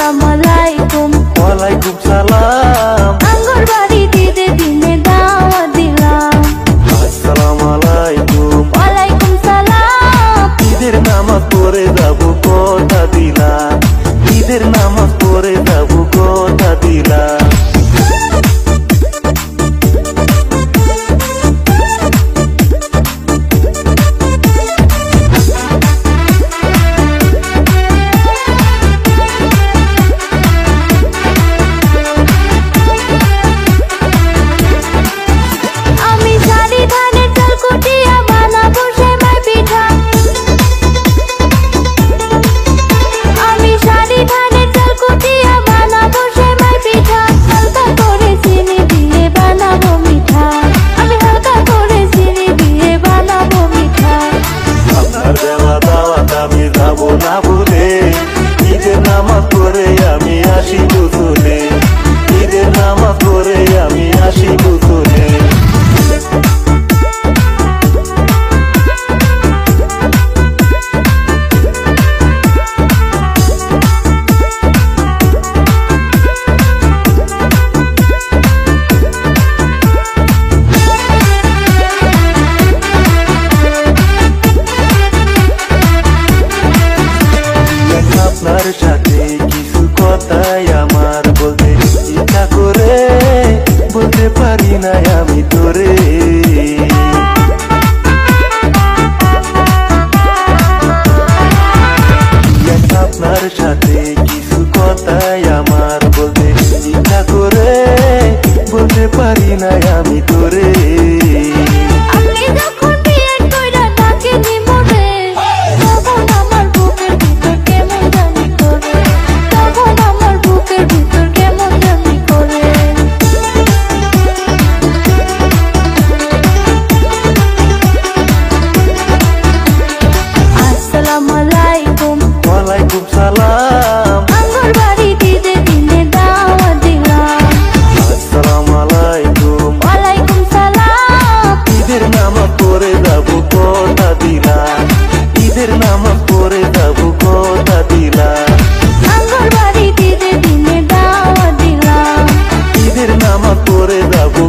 আসসালামু আলাইকুম। ওয়ালাইকুম সালাম। আঙ্গুর বাড়ি দিতে দিনে দাওয়াত দিলাম। আসসালামু আলাইকুম। ওয়ালাইকুম সালাম। ঈদের নামাজ পড়ে যাবো কথা দিলাম। ঈদের নামাজ পড়ে যাবো কথা দিলাম। না ভুলে ঈদের নামাজ পড়ে আমি আসি গোসলে। ঈদের নামাজ পড়ে আমি আসি গোসলে। আপনার সাথে কিছু কথাই আমার বলতে ইচ্ছা করে, বলতে পারি না আমি তোরে। আপনার সাথে কিছু কথাই আমার বলতে ইচ্ছা করে, বলতে পারি না আমি তোরে। ওয়ালাইকুম সালাম। আঙ্গুর বাড়ি দিতে দিনে দাওয়াত দিলাম। আসসালামু আলাইকুম। ওয়ালাইকুম সালাম। ঈদের নামাজ পড়ে যাবো কথা দিলাম। ঈদের নামাজ পড়ে যাবো কথা দিলাম। আঙ্গুর বাড়ি দিতে দিনে দাওয়াত দিলাম। ঈদের নামাজ পড়ে যাবো